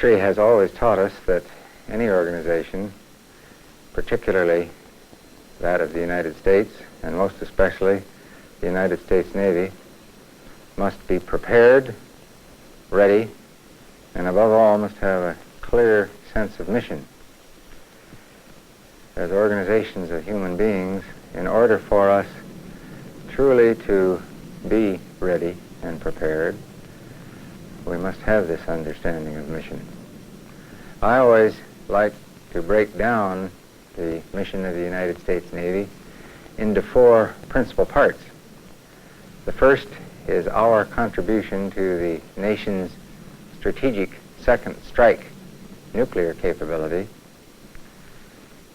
History has always taught us that any organization, particularly that of the United States, and most especially the United States Navy, must be prepared, ready, and above all must have a clear sense of mission. As organizations of human beings, in order for us truly to be ready and prepared, we must have this understanding of mission. I always like to break down the mission of the United States Navy into four principal parts. The first is our contribution to the nation's strategic second strike nuclear capability.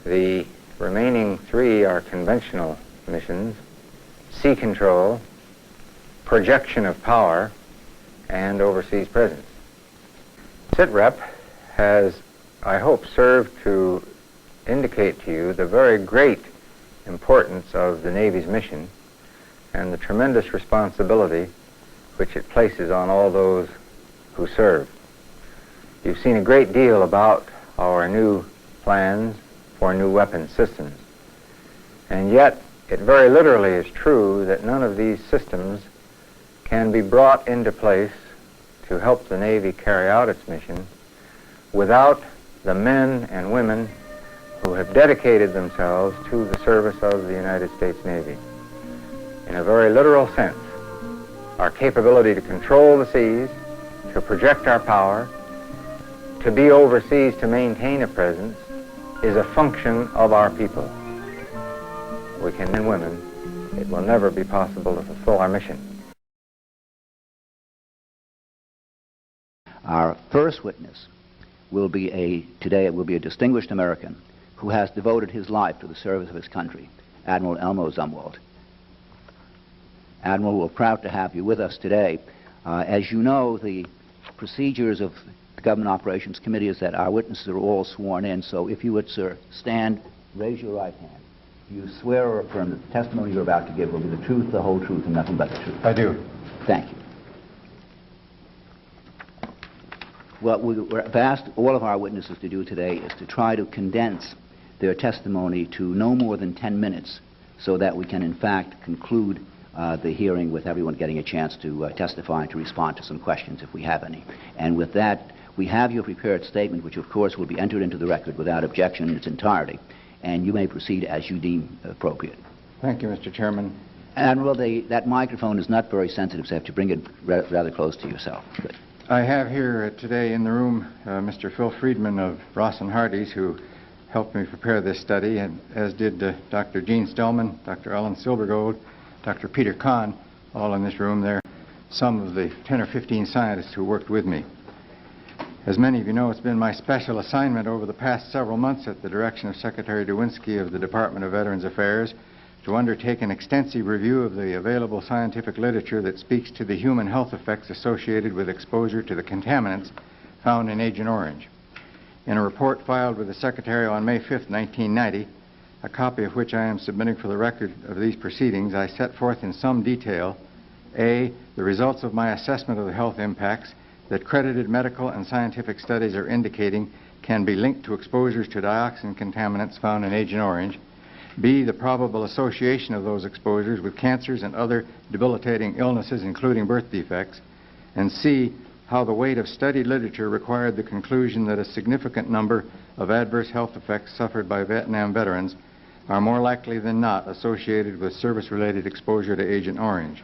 The remaining three are conventional missions: sea control, projection of power, and overseas presence. SITREP has, I hope, served to indicate to you the very great importance of the Navy's mission and the tremendous responsibility which it places on all those who serve. You've seen a great deal about our new plans for new weapon systems, and yet it very literally is true that none of these systems can be brought into place to help the Navy carry out its mission without the men and women who have dedicated themselves to the service of the United States Navy. In a very literal sense, our capability to control the seas, to project our power, to be overseas, to maintain a presence, is a function of our people. We can, men and women, it will never be possible to fulfill our mission. Our first witness will be today it will be a distinguished American who has devoted his life to the service of his country, Admiral Elmo Zumwalt. Admiral, we're proud to have you with us today. As you know, the procedures of the Government Operations Committee is that our witnesses are all sworn in, so if you would, sir, stand, raise your right hand. Do you swear or affirm that the testimony you're about to give will be the truth, the whole truth, and nothing but the truth? I do. Thank you. What we've asked all of our witnesses to do today is to try to condense their testimony to no more than 10 minutes so that we can in fact conclude the hearing with everyone getting a chance to testify and to respond to some questions if we have any. And with that, we have your prepared statement, which of course will be entered into the record without objection in its entirety, and you may proceed as you deem appropriate. Thank you, Mr. Chairman. Admiral, that microphone is not very sensitive, so you have to bring it rather close to yourself. Good. I have here today in the room Mr. Phil Friedman of Ross and Hardy's, who helped me prepare this study, and as did Dr. Gene Stellman, Dr. Ellen Silbergold, Dr. Peter Kahn, all in this room. They're some of the 10 or 15 scientists who worked with me. As many of you know, it's been my special assignment over the past several months at the direction of Secretary Dewinski of the Department of Veterans Affairs to undertake an extensive review of the available scientific literature that speaks to the human health effects associated with exposure to the contaminants found in Agent Orange. In a report filed with the Secretary on May 5, 1990, a copy of which I am submitting for the record of these proceedings, I set forth in some detail, A, the results of my assessment of the health impacts that credited medical and scientific studies are indicating can be linked to exposures to dioxin contaminants found in Agent Orange, B, the probable association of those exposures with cancers and other debilitating illnesses, including birth defects, and C, how the weight of studied literature required the conclusion that a significant number of adverse health effects suffered by Vietnam veterans are more likely than not associated with service-related exposure to Agent Orange.